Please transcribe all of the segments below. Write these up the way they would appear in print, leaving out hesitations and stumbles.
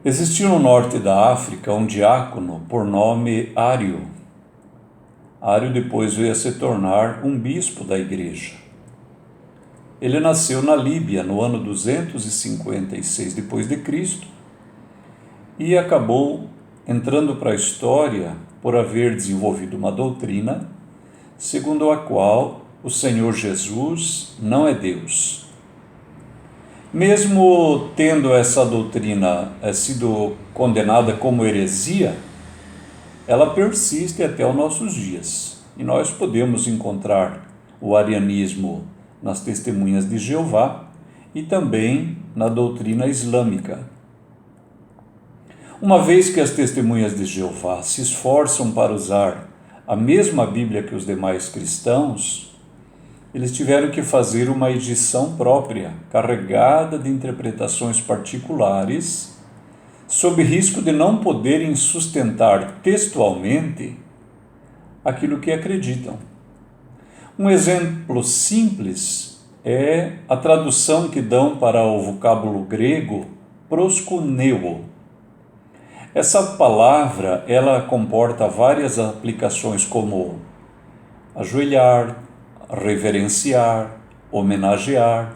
Existia no norte da África um diácono por nome Ário. Ário depois veio a se tornar um bispo da igreja. Ele nasceu na Líbia no ano 256 d.C. e acabou entrando para a história por haver desenvolvido uma doutrina segundo a qual o Senhor Jesus não é Deus. Mesmo tendo essa doutrina sido condenada como heresia, ela persiste até os nossos dias. E nós podemos encontrar o arianismo nas Testemunhas de Jeová e também na doutrina islâmica. Uma vez que as Testemunhas de Jeová se esforçam para usar a mesma Bíblia que os demais cristãos, eles tiveram que fazer uma edição própria, carregada de interpretações particulares, sob risco de não poderem sustentar textualmente aquilo que acreditam. Um exemplo simples é a tradução que dão para o vocábulo grego proskuneo. Essa palavra, ela comporta várias aplicações como ajoelhar, reverenciar, homenagear,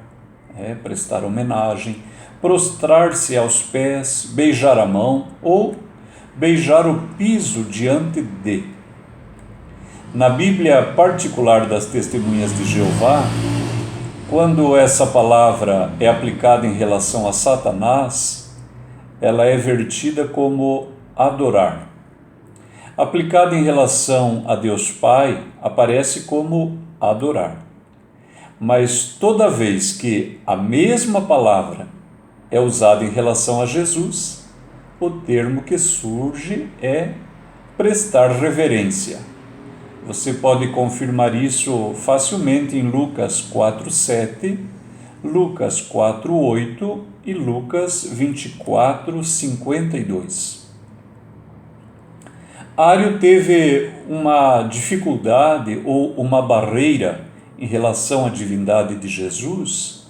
prestar homenagem, prostrar-se aos pés, beijar a mão ou beijar o piso diante de. Na Bíblia particular das Testemunhas de Jeová, quando essa palavra é aplicada em relação a Satanás, ela é vertida como adorar. Aplicada em relação a Deus Pai, aparece como adorar. Mas toda vez que a mesma palavra é usada em relação a Jesus, o termo que surge é prestar reverência. Você pode confirmar isso facilmente em Lucas 4:7, Lucas 4:8 e Lucas 24:52. Ário teve uma dificuldade ou uma barreira em relação à divindade de Jesus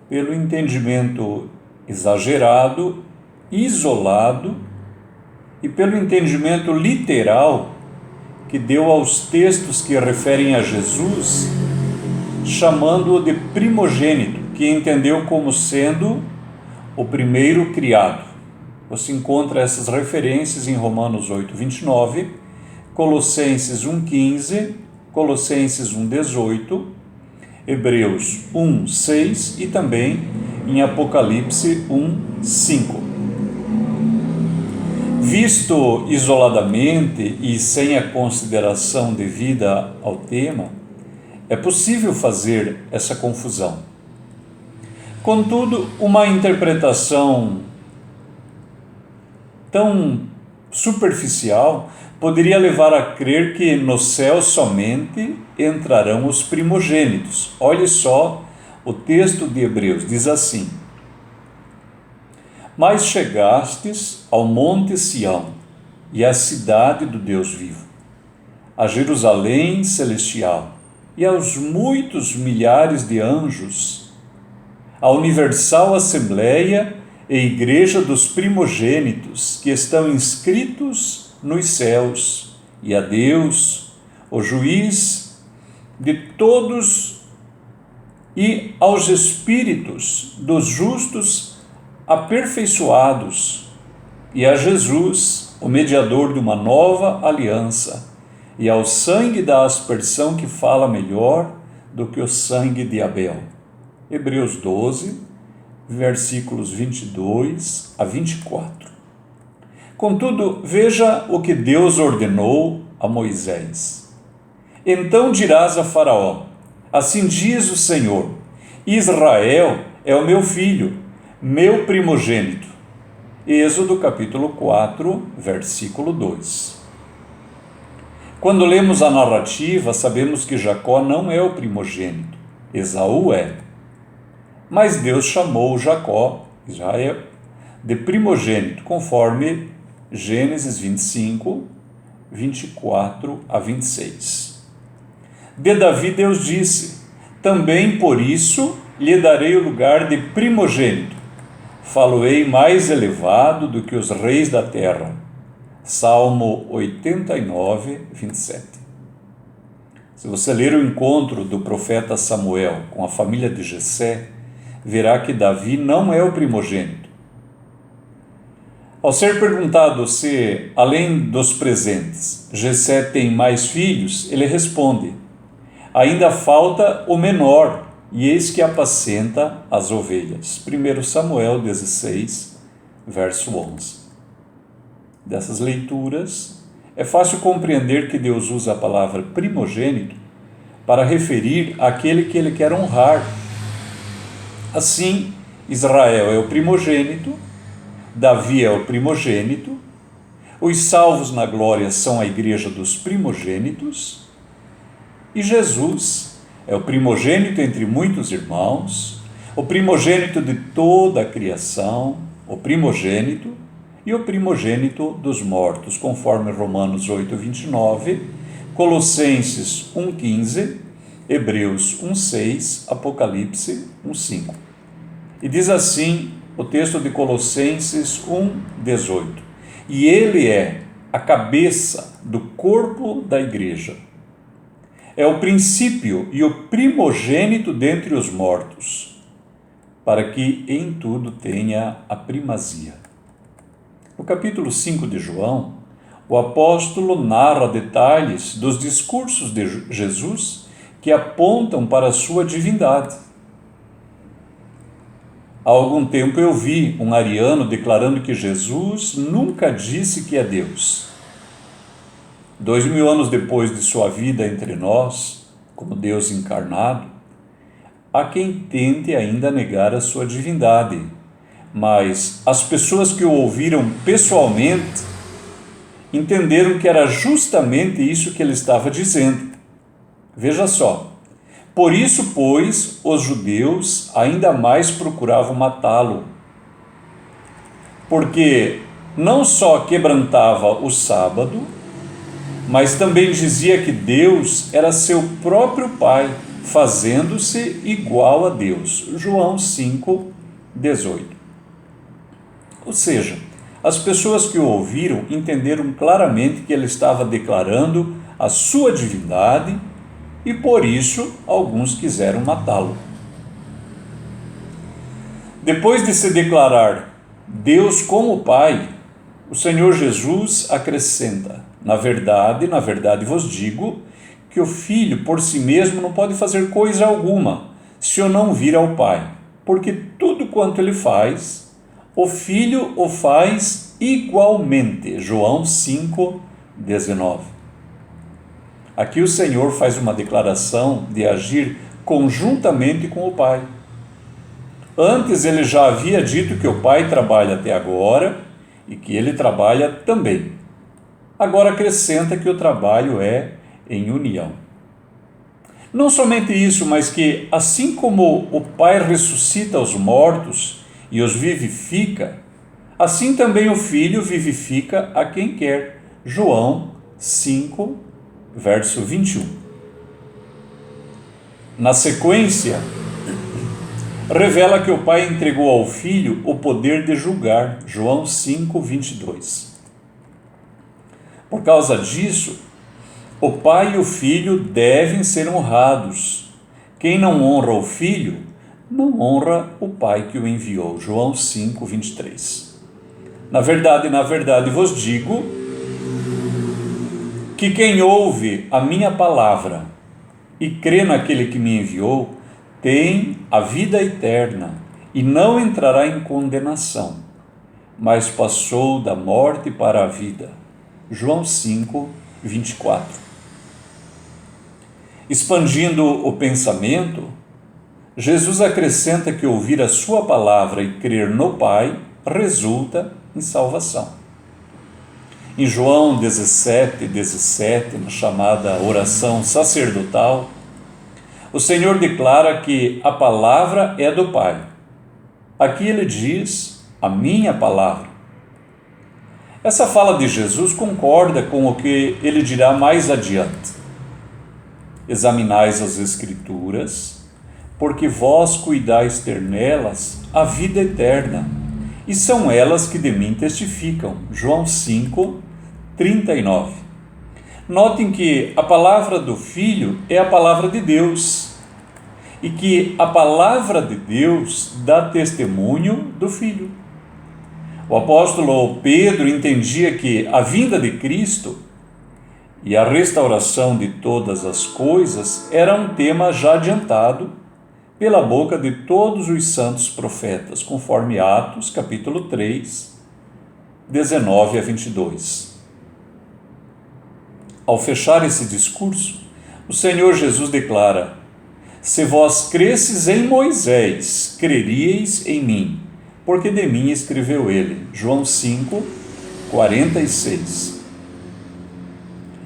pelo entendimento exagerado, isolado e pelo entendimento literal que deu aos textos que referem a Jesus, chamando-o de primogênito, que entendeu como sendo o primeiro criado. Você encontra essas referências em Romanos 8:29, Colossenses 1:15, Colossenses 1:18, Hebreus 1:6 e também em Apocalipse 1:5. Visto isoladamente e sem a consideração devida ao tema, é possível fazer essa confusão. Contudo, uma interpretação tão superficial poderia levar a crer que no céu somente entrarão os primogênitos. Olhe só, o texto de Hebreus diz assim: mas chegastes ao monte Sião e à cidade do Deus vivo, a Jerusalém celestial e aos muitos milhares de anjos, à universal assembleia e igreja dos primogênitos que estão inscritos nos céus, e a Deus, o juiz de todos, e aos espíritos dos justos aperfeiçoados, e a Jesus, o mediador de uma nova aliança, e ao sangue da aspersão que fala melhor do que o sangue de Abel. Hebreus 12, versículos 22 a 24. Contudo, veja o que Deus ordenou a Moisés. Então dirás a Faraó: assim diz o Senhor, Israel é o meu filho, meu primogênito. Êxodo capítulo 4, versículo 2. Quando lemos a narrativa, sabemos que Jacó não é o primogênito, Esaú é. Mas Deus chamou Jacó, Israel, de primogênito, conforme Gênesis 25, 24 a 26. De Davi, Deus disse: também por isso lhe darei o lugar de primogênito, falo-ei mais elevado do que os reis da terra. Salmo 89, 27. Se você ler o encontro do profeta Samuel com a família de Jessé, verá que Davi não é o primogênito. Ao ser perguntado se, além dos presentes, Jessé tem mais filhos, ele responde: ainda falta o menor, e eis que apacenta as ovelhas. 1 Samuel 16, verso 11. Dessas leituras, é fácil compreender que Deus usa a palavra primogênito para referir àquele que ele quer honrar. Assim, Israel é o primogênito, Davi é o primogênito, os salvos na glória são a igreja dos primogênitos, e Jesus é o primogênito entre muitos irmãos, o primogênito de toda a criação, o primogênito e o primogênito dos mortos, conforme Romanos 8, 29, Colossenses 1, 15, Hebreus 1, 6, Apocalipse 1, 5. E diz assim o texto de Colossenses 1, 18: e ele é a cabeça do corpo da igreja. É o princípio e o primogênito dentre os mortos, para que em tudo tenha a primazia. No capítulo 5 de João, o apóstolo narra detalhes dos discursos de Jesus que apontam para a sua divindade. Há algum tempo eu vi um ariano declarando que Jesus nunca disse que é Deus. 2000 anos depois de sua vida entre nós, como Deus encarnado, há quem tente ainda negar a sua divindade, mas as pessoas que o ouviram pessoalmente entenderam que era justamente isso que ele estava dizendo. Veja só. Por isso, pois, os judeus ainda mais procuravam matá-lo, porque não só quebrantava o sábado, mas também dizia que Deus era seu próprio Pai, fazendo-se igual a Deus. João 5, 18. Ou seja, as pessoas que o ouviram entenderam claramente que ele estava declarando a sua divindade, e por isso alguns quiseram matá-lo. Depois de se declarar Deus como Pai, o Senhor Jesus acrescenta: na verdade vos digo que o Filho por si mesmo não pode fazer coisa alguma, se o não vir ao Pai, porque tudo quanto ele faz, o Filho o faz igualmente. João 5, 19. Aqui o Senhor faz uma declaração de agir conjuntamente com o Pai. Antes ele já havia dito que o Pai trabalha até agora e que ele trabalha também. Agora acrescenta que o trabalho é em união. Não somente isso, mas que assim como o Pai ressuscita os mortos e os vivifica, assim também o Filho vivifica a quem quer. João 5, verso 21. Na sequência, revela que o Pai entregou ao Filho o poder de julgar. João 5, 22. Por causa disso, o Pai e o Filho devem ser honrados. Quem não honra o Filho, não honra o Pai que o enviou. João 5, 23. Na verdade vos digo que quem ouve a minha palavra e crê naquele que me enviou, tem a vida eterna e não entrará em condenação, mas passou da morte para a vida. João 5, 24. Expandindo o pensamento, Jesus acrescenta que ouvir a sua palavra e crer no Pai resulta em salvação. Em João 17, 17, na chamada oração sacerdotal, o Senhor declara que a palavra é do Pai. Aqui ele diz, a minha palavra. Essa fala de Jesus concorda com o que ele dirá mais adiante. Examinais as Escrituras, porque vós cuidais ter nelas a vida eterna, e são elas que de mim testificam. João 5, 39. Notem que a palavra do Filho é a palavra de Deus, e que a palavra de Deus dá testemunho do Filho. O apóstolo Pedro entendia que a vinda de Cristo e a restauração de todas as coisas era um tema já adiantado pela boca de todos os santos profetas, conforme Atos, capítulo 3, 19 a 22. Ao fechar esse discurso, o Senhor Jesus declara: se vós cresces em Moisés, creríeis em mim, porque de mim escreveu ele. João 5, 46.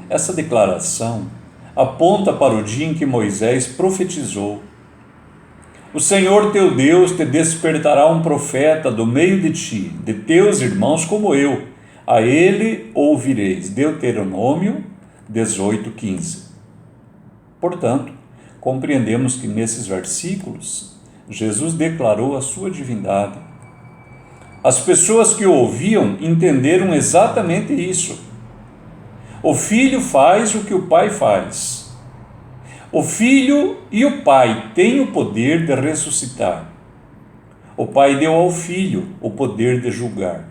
Essa declaração aponta para o dia em que Moisés profetizou: o Senhor teu Deus te despertará um profeta do meio de ti, de teus irmãos como eu, a ele ouvireis. Deuteronômio 18, 15. Portanto, compreendemos que nesses versículos, Jesus declarou a sua divindade. As pessoas que o ouviam entenderam exatamente isso. O Filho faz o que o Pai faz. O Filho e o Pai têm o poder de ressuscitar. O Pai deu ao Filho o poder de julgar.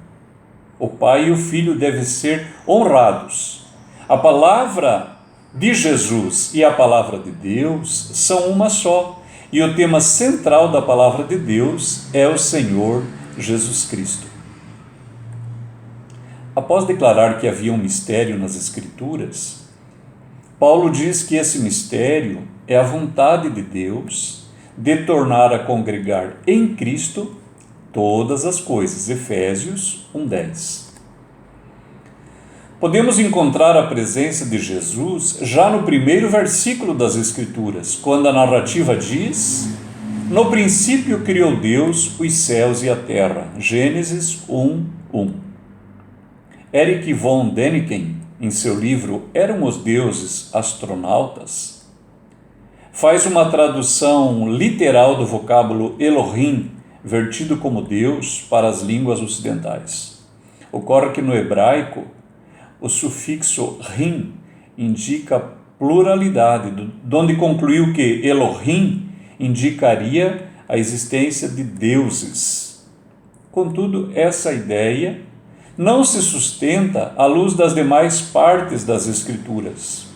O Pai e o Filho devem ser honrados. A palavra de Jesus e a palavra de Deus são uma só, e o tema central da palavra de Deus é o Senhor Jesus Cristo. Após declarar que havia um mistério nas Escrituras, Paulo diz que esse mistério é a vontade de Deus de tornar a congregar em Cristo todas as coisas. Efésios 1:10. Podemos encontrar a presença de Jesus já no primeiro versículo das Escrituras, quando a narrativa diz: no princípio criou Deus os céus e a terra. Gênesis 1:1. Erich von Däniken, em seu livro Eram os Deuses Astronautas, faz uma tradução literal do vocábulo Elohim, vertido como Deus para as línguas ocidentais. Ocorre que no hebraico, o sufixo rim indica pluralidade, donde concluiu que Elohim indicaria a existência de deuses. Contudo, essa ideia não se sustenta à luz das demais partes das Escrituras.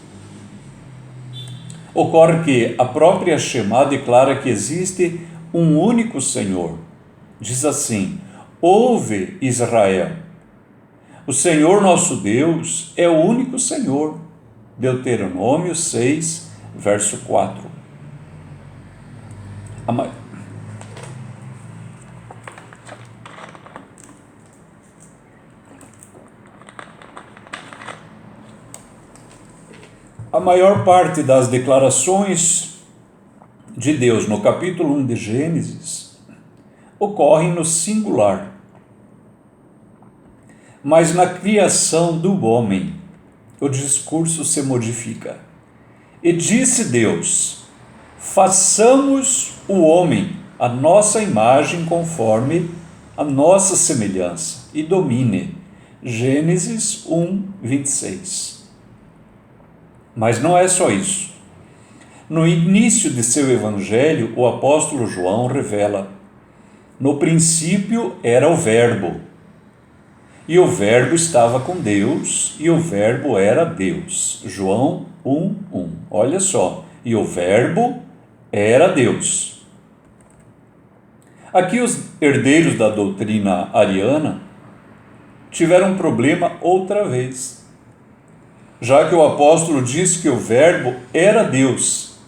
Ocorre que a própria Shemá declara que existe um único Senhor. Diz assim: ouve, Israel, o Senhor nosso Deus é o único Senhor. Deuteronômio 6, verso 4. A maior parte das declarações de Deus no capítulo 1 de Gênesis ocorrem no singular. Mas na criação do homem, o discurso se modifica. E disse Deus: façamos o homem à nossa imagem, conforme a nossa semelhança, e domine. Gênesis 1, 26. Mas não é só isso. No início de seu evangelho, o apóstolo João revela: no princípio era o Verbo, e o Verbo estava com Deus, e o Verbo era Deus. João 1:1. Olha só, e o Verbo era Deus. Aqui os herdeiros da doutrina ariana tiveram um problema outra vez, já que o apóstolo disse que o Verbo era Deus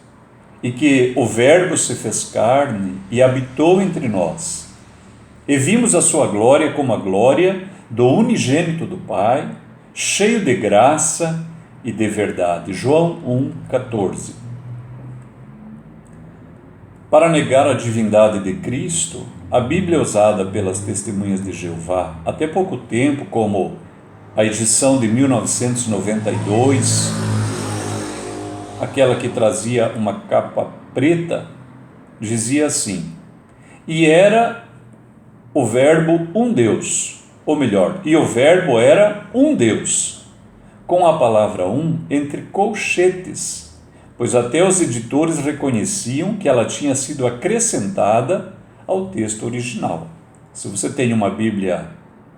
e que o Verbo se fez carne e habitou entre nós. E vimos a sua glória como a glória do unigênito do Pai, cheio de graça e de verdade. João 1,14. Para negar a divindade de Cristo, a Bíblia usada pelas Testemunhas de Jeová até pouco tempo, como a edição de 1992, aquela que trazia uma capa preta, dizia assim: e era o verbo um Deus, ou melhor, e o verbo era um Deus, com a palavra um entre colchetes, pois até os editores reconheciam que ela tinha sido acrescentada ao texto original. Se você tem uma Bíblia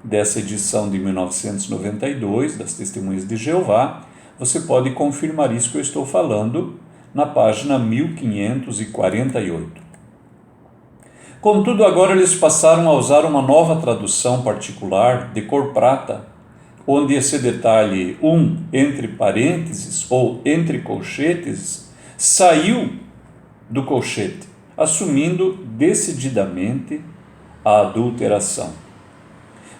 dessa edição de 1992, das Testemunhas de Jeová, você pode confirmar isso que eu estou falando na página 1548. Contudo, agora eles passaram a usar uma nova tradução particular, de cor prata, onde esse detalhe um entre parênteses ou entre colchetes saiu do colchete, assumindo decididamente a adulteração.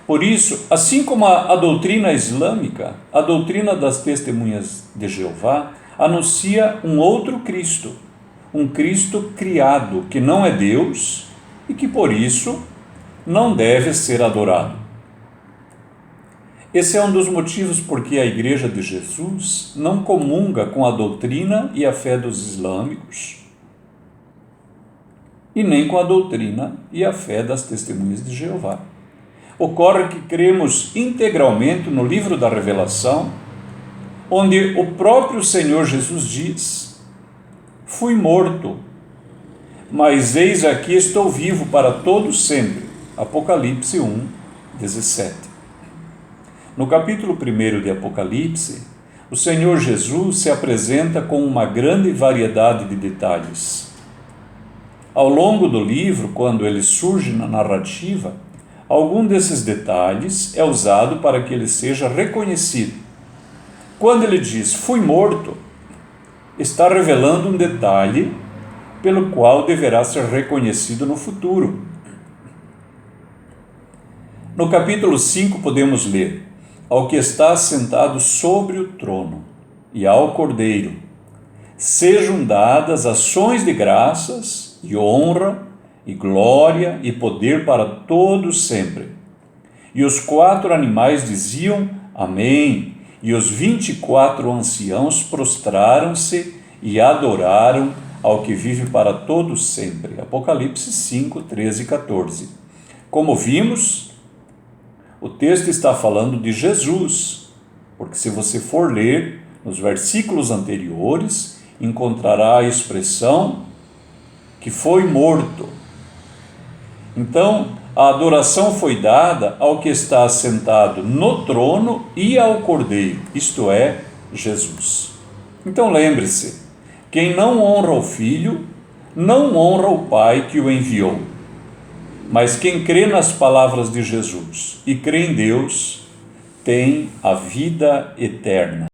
Por isso, assim como a doutrina islâmica, a doutrina das Testemunhas de Jeová anuncia um outro Cristo, um Cristo criado, que não é Deus e que, por isso, não deve ser adorado. Esse é um dos motivos por que a Igreja de Jesus não comunga com a doutrina e a fé dos islâmicos, e nem com a doutrina e a fé das Testemunhas de Jeová. Ocorre que cremos integralmente no livro da Revelação, onde o próprio Senhor Jesus diz: fui morto, mas eis aqui estou vivo para todo sempre. Apocalipse 1, 17. No capítulo 1 de Apocalipse, o Senhor Jesus se apresenta com uma grande variedade de detalhes. Ao longo do livro, quando ele surge na narrativa, algum desses detalhes é usado para que ele seja reconhecido. Quando ele diz, fui morto, está revelando um detalhe pelo qual deverá ser reconhecido no futuro. No capítulo 5 podemos ler, ao que está assentado sobre o trono e ao Cordeiro, sejam dadas ações de graças e honra e glória e poder para todos sempre. E os 4 animais diziam, Amém, e os 24 anciãos prostraram-se e adoraram ao que vive para todos sempre. Apocalipse 5, 13 e 14. Como vimos, o texto está falando de Jesus, porque se você for ler nos versículos anteriores, encontrará a expressão que foi morto. Então, a adoração foi dada ao que está assentado no trono e ao Cordeiro, isto é, Jesus. Então lembre-se, quem não honra o Filho, não honra o Pai que o enviou. Mas quem crê nas palavras de Jesus e crê em Deus, tem a vida eterna.